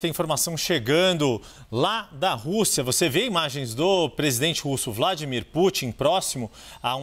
Tem informação chegando lá da Rússia. Você vê imagens do presidente russo Vladimir Putin próximo a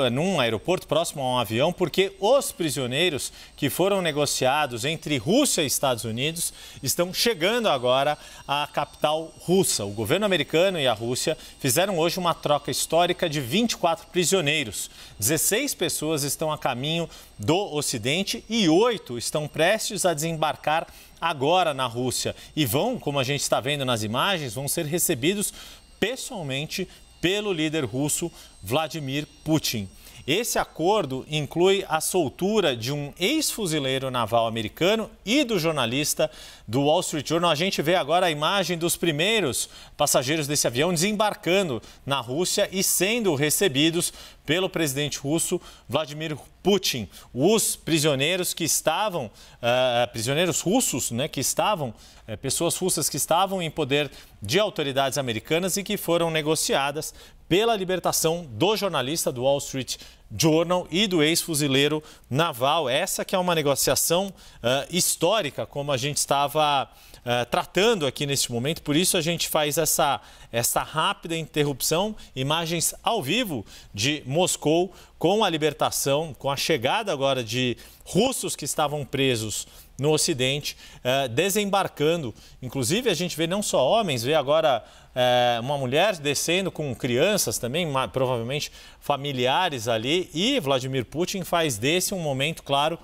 num aeroporto, próximo a um avião, porque os prisioneiros que foram negociados entre Rússia e Estados Unidos estão chegando agora à capital russa. O governo americano e a Rússia fizeram hoje uma troca histórica de 24 prisioneiros. 16 pessoas estão a caminho do Ocidente e 8 estão prestes a desembarcar agora na Rússia e vão, como a gente está vendo nas imagens, vão ser recebidos pessoalmente pelo líder russo Vladimir Putin. Esse acordo inclui a soltura de um ex-fuzileiro naval americano e do jornalista do Wall Street Journal. A gente vê agora a imagem dos primeiros passageiros desse avião desembarcando na Rússia e sendo recebidos pelo presidente russo Vladimir Putin. Os prisioneiros que estavam, prisioneiros russos, né, que estavam, pessoas russas que estavam em poder de autoridades americanas e que foram negociadas pela libertação do jornalista do Wall Street Journal e do ex-fuzileiro naval. Essa que é uma negociação histórica, como a gente estava tratando aqui neste momento. Por isso a gente faz essa rápida interrupção, imagens ao vivo de Moscou com a libertação, com a chegada agora de russos que estavam presos no Ocidente, desembarcando. Inclusive a gente vê não só homens, vê agora uma mulher descendo com crianças também, provavelmente familiares ali, e Vladimir Putin faz desse um momento, claro,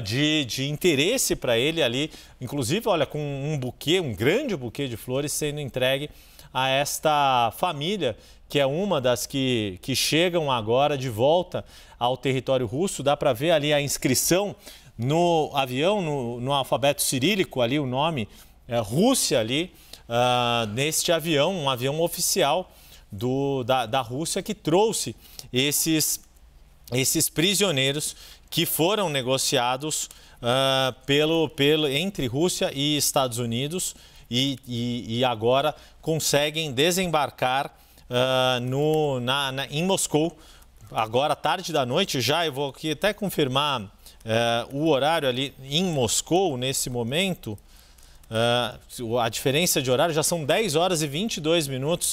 de interesse para ele ali, inclusive, olha, com um buquê, um grande buquê de flores sendo entregue a esta família, que é uma das que chegam agora de volta ao território russo. Dá para ver ali a inscrição no avião, no alfabeto cirílico ali, o nome Rússia ali, neste avião, um avião oficial da Rússia que trouxe esses prisioneiros que foram negociados entre Rússia e Estados Unidos e agora conseguem desembarcar em Moscou, agora tarde da noite já. Eu vou aqui até confirmar o horário ali em Moscou nesse momento. A diferença de horário já são 10 horas e 22 minutos,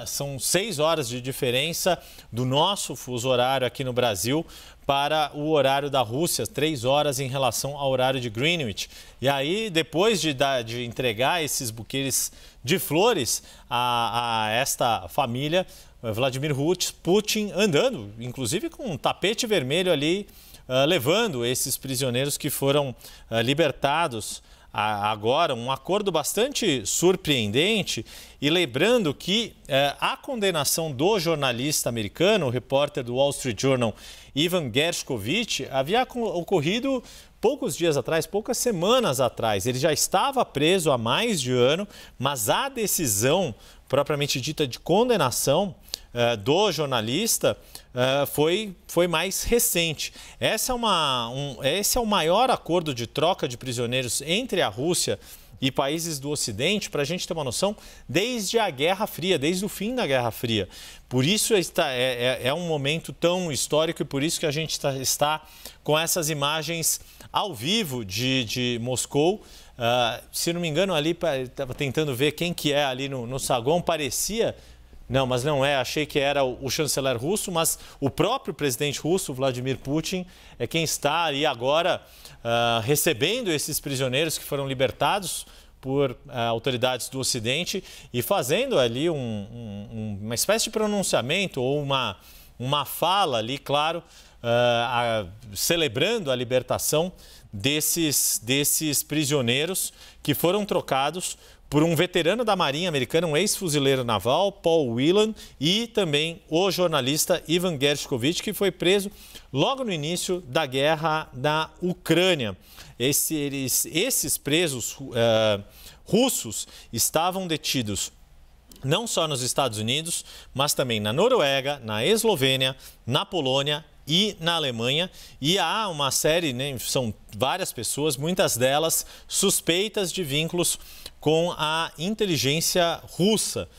são 6 horas de diferença do nosso fuso horário aqui no Brasil para o horário da Rússia, 3 horas em relação ao horário de Greenwich. E aí, depois de entregar esses buquês de flores a esta família, Vladimir Putin andando, inclusive com um tapete vermelho ali, levando esses prisioneiros que foram libertados agora, um acordo bastante surpreendente. E lembrando que a condenação do jornalista americano, o repórter do Wall Street Journal, Evan Gershkovich, havia ocorrido poucos dias atrás, poucas semanas atrás. Ele já estava preso há mais de ano, mas a decisão propriamente dita de condenação do jornalista foi mais recente. Esse é o maior acordo de troca de prisioneiros entre a Rússia e países do Ocidente, para a gente ter uma noção, desde a Guerra Fria, desde o fim da Guerra Fria. Por isso é um momento tão histórico e por isso que a gente está com essas imagens ao vivo de Moscou. Se não me engano, ali estava tentando ver quem que é ali no saguão, parecia... Não, mas não é. Achei que era o chanceler russo, mas o próprio presidente russo, Vladimir Putin, é quem está aí agora recebendo esses prisioneiros que foram libertados por autoridades do Ocidente e fazendo ali uma espécie de pronunciamento ou uma fala ali, claro, celebrando a libertação desses prisioneiros que foram trocados por um veterano da Marinha Americana, um ex-fuzileiro naval, Paul Whelan, e também o jornalista Evan Gershkovich, que foi preso logo no início da guerra na Ucrânia. Esses presos russos estavam detidos não só nos Estados Unidos, mas também na Noruega, na Eslovênia, na Polônia e na Alemanha. E há uma série, né, são várias pessoas, muitas delas suspeitas de vínculos com a inteligência russa.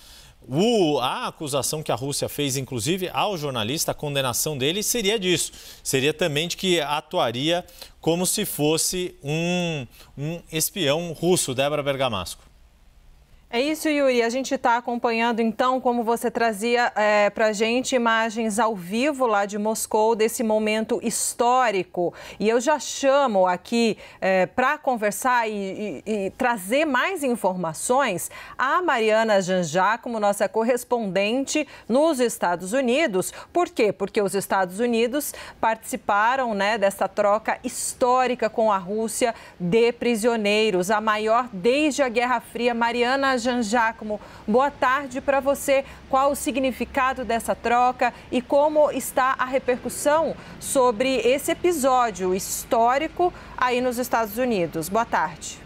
A acusação que a Rússia fez, inclusive, ao jornalista, a condenação dele seria disso. Seria também de que atuaria como se fosse um espião russo, Débora Bergamasco. É isso, Yuri. A gente está acompanhando, então, como você trazia para a gente, imagens ao vivo lá de Moscou, desse momento histórico. E eu já chamo aqui para conversar e trazer mais informações a Mariana Jangiacomo, nossa correspondente nos Estados Unidos. Por quê? Porque os Estados Unidos participaram, né, dessa troca histórica com a Rússia de prisioneiros, a maior desde a Guerra Fria. Mariana Jangiacomo, boa tarde para você. Qual o significado dessa troca e como está a repercussão sobre esse episódio histórico aí nos Estados Unidos? Boa tarde.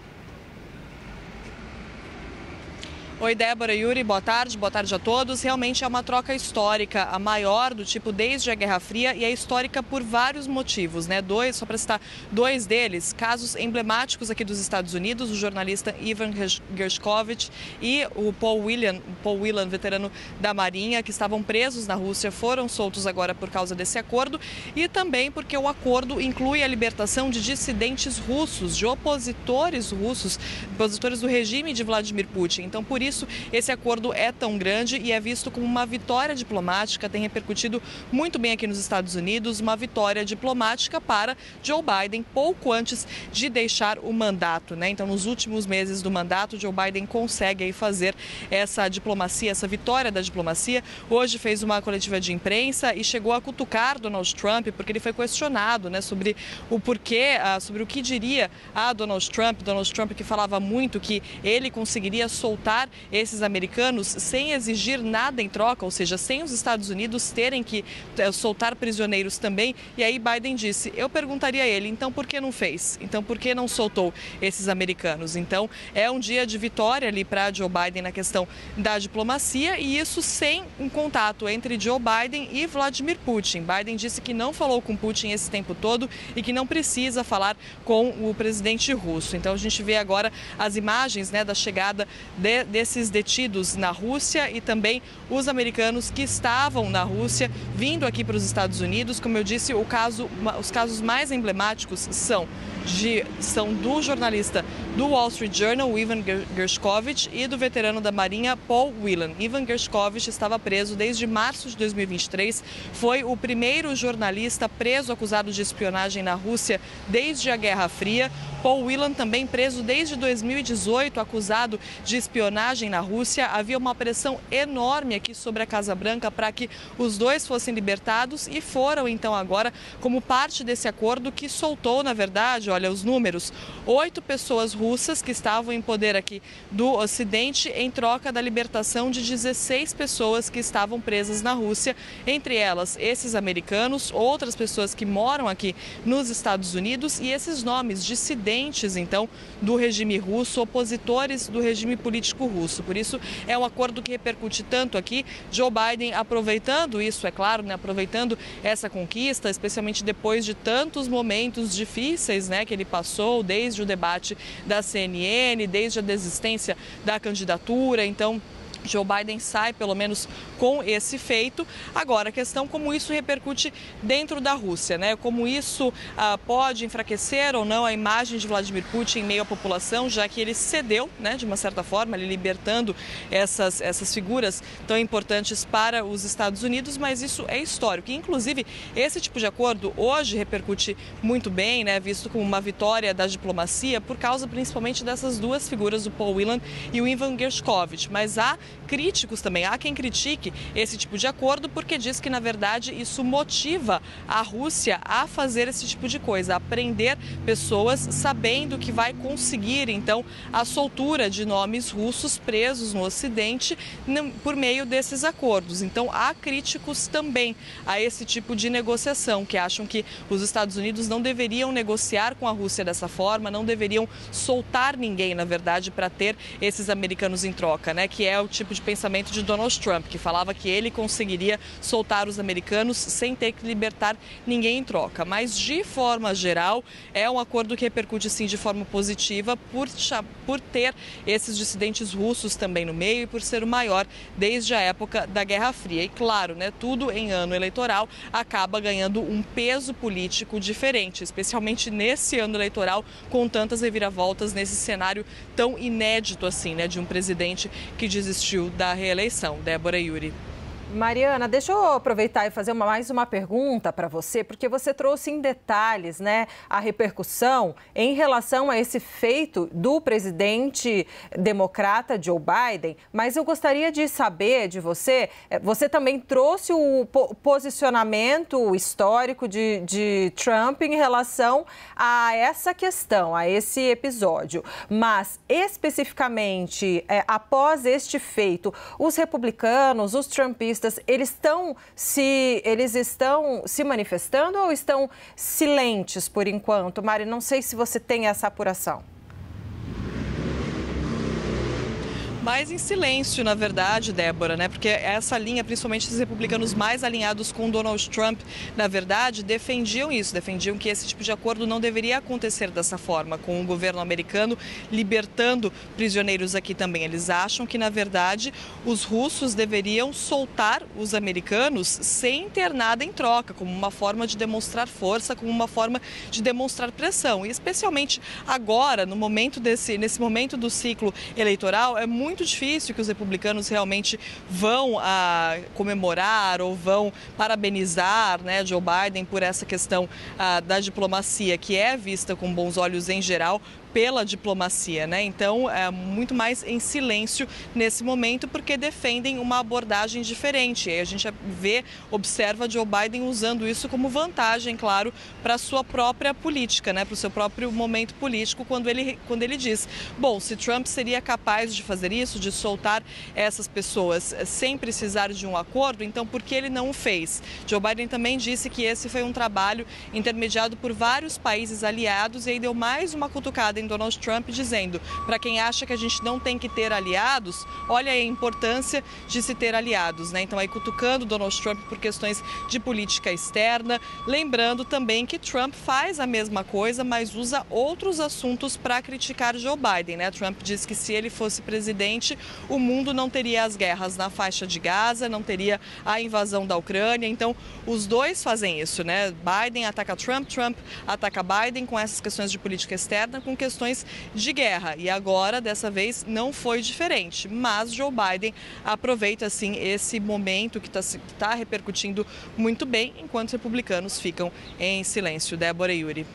Oi, Débora, Yuri, boa tarde a todos. Realmente é uma troca histórica, a maior do tipo desde a Guerra Fria, e é histórica por vários motivos, né? Só para citar dois deles, casos emblemáticos aqui dos Estados Unidos, o jornalista Ivan Gershkovich e o Paul Whelan, veterano da Marinha, que estavam presos na Rússia, foram soltos agora por causa desse acordo, e também porque o acordo inclui a libertação de dissidentes russos, de opositores russos, opositores do regime de Vladimir Putin. Então, por isso, esse acordo é tão grande e é visto como uma vitória diplomática, tem repercutido muito bem aqui nos Estados Unidos, uma vitória diplomática para Joe Biden pouco antes de deixar o mandato, né? Então, nos últimos meses do mandato, Joe Biden consegue aí fazer essa diplomacia, essa vitória da diplomacia. Hoje fez uma coletiva de imprensa e chegou a cutucar Donald Trump, porque ele foi questionado, né, sobre o porquê, sobre o que diria a Donald Trump que falava muito que ele conseguiria soltar esses americanos sem exigir nada em troca, ou seja, sem os Estados Unidos terem que soltar prisioneiros também. E aí Biden disse, eu perguntaria a ele, então por que não fez? Então por que não soltou esses americanos? Então é um dia de vitória ali para Joe Biden na questão da diplomacia, e isso sem um contato entre Joe Biden e Vladimir Putin. Biden disse que não falou com Putin esse tempo todo e que não precisa falar com o presidente russo. Então a gente vê agora as imagens, né, da chegada desses detidos na Rússia e também os americanos que estavam na Rússia vindo aqui para os Estados Unidos. Como eu disse, os casos mais emblemáticos são do jornalista do Wall Street Journal, Ivan Gershkovich, e do veterano da Marinha, Paul Whelan. Ivan Gershkovich estava preso desde março de 2023, foi o primeiro jornalista preso acusado de espionagem na Rússia desde a Guerra Fria. Paul Whelan também preso desde 2018, acusado de espionagem na Rússia. Havia uma pressão enorme aqui sobre a Casa Branca para que os dois fossem libertados e foram então agora como parte desse acordo que soltou, na verdade, olha os números, 8 pessoas russas que estavam em poder aqui do Ocidente em troca da libertação de 16 pessoas que estavam presas na Rússia, entre elas esses americanos, outras pessoas que moram aqui nos Estados Unidos e esses nomes dissidentes, então, do regime russo, opositores do regime político russo. Por isso, é um acordo que repercute tanto aqui. Joe Biden aproveitando isso, é claro, né, aproveitando essa conquista, especialmente depois de tantos momentos difíceis, né, que ele passou, desde o debate da CNN, desde a desistência da candidatura. Então, Joe Biden sai, pelo menos, com esse feito. Agora, a questão como isso repercute dentro da Rússia, né? Como isso pode enfraquecer ou não a imagem de Vladimir Putin em meio à população, já que ele cedeu, né, de uma certa forma, ele libertando essas figuras tão importantes para os Estados Unidos, mas isso é histórico. E, inclusive, esse tipo de acordo hoje repercute muito bem, né, visto como uma vitória da diplomacia, por causa principalmente dessas duas figuras, o Paul Whelan e o Ivan Gershkovich. Mas há críticos também, há quem critique esse tipo de acordo porque diz que, na verdade, isso motiva a Rússia a fazer esse tipo de coisa, a prender pessoas sabendo que vai conseguir, então, a soltura de nomes russos presos no Ocidente por meio desses acordos. Então, há críticos também a esse tipo de negociação, que acham que os Estados Unidos não deveriam negociar com a Rússia dessa forma, não deveriam soltar ninguém, na verdade, para ter esses americanos em troca, né? Que é o tipo de pensamento de Donald Trump, que falava que ele conseguiria soltar os americanos sem ter que libertar ninguém em troca. Mas, de forma geral, é um acordo que repercute, sim, de forma positiva por ter esses dissidentes russos também no meio e por ser o maior desde a época da Guerra Fria. E, claro, né, tudo em ano eleitoral acaba ganhando um peso político diferente, especialmente nesse ano eleitoral, com tantas reviravoltas nesse cenário tão inédito assim, né, de um presidente que desistiu da reeleição. Débora e Yuri. Mariana, deixa eu aproveitar e fazer mais uma pergunta para você, porque você trouxe em detalhes, né, a repercussão em relação a esse feito do presidente democrata Joe Biden, mas eu gostaria de saber de você, você também trouxe o posicionamento histórico de Trump em relação a essa questão, a esse episódio, mas especificamente após este feito, os republicanos, os trumpistas, eles estão se manifestando ou estão silentes por enquanto? Mari, não sei se você tem essa apuração. Mais em silêncio, na verdade, Débora, né? Porque essa linha, principalmente os republicanos mais alinhados com Donald Trump, na verdade, defendiam isso, defendiam que esse tipo de acordo não deveria acontecer dessa forma, com o governo americano libertando prisioneiros aqui também. Eles acham que, na verdade, os russos deveriam soltar os americanos sem ter nada em troca, como uma forma de demonstrar força, como uma forma de demonstrar pressão. E especialmente agora, nesse momento do ciclo eleitoral, é muito difícil que os republicanos realmente vão comemorar ou vão parabenizar, né, Joe Biden por essa questão da diplomacia, que é vista com bons olhos em geral pela diplomacia, né? Então, é muito mais em silêncio nesse momento, porque defendem uma abordagem diferente. E a gente observa Joe Biden usando isso como vantagem, claro, para a sua própria política, né? Para o seu próprio momento político, quando ele diz, bom, se Trump seria capaz de fazer isso, de soltar essas pessoas sem precisar de um acordo, então por que ele não o fez? Joe Biden também disse que esse foi um trabalho intermediado por vários países aliados e aí deu mais uma cutucada em Donald Trump, dizendo, para quem acha que a gente não tem que ter aliados, olha aí a importância de se ter aliados, né? Então aí cutucando Donald Trump por questões de política externa, lembrando também que Trump faz a mesma coisa, mas usa outros assuntos para criticar Joe Biden, né? Trump diz que se ele fosse presidente, o mundo não teria as guerras na faixa de Gaza, não teria a invasão da Ucrânia, então os dois fazem isso, né? Biden ataca Trump, Trump ataca Biden com essas questões de política externa, com questões de guerra. E agora, dessa vez, não foi diferente. Mas Joe Biden aproveita, assim, esse momento que está repercutindo muito bem, enquanto os republicanos ficam em silêncio. Débora e Yuri.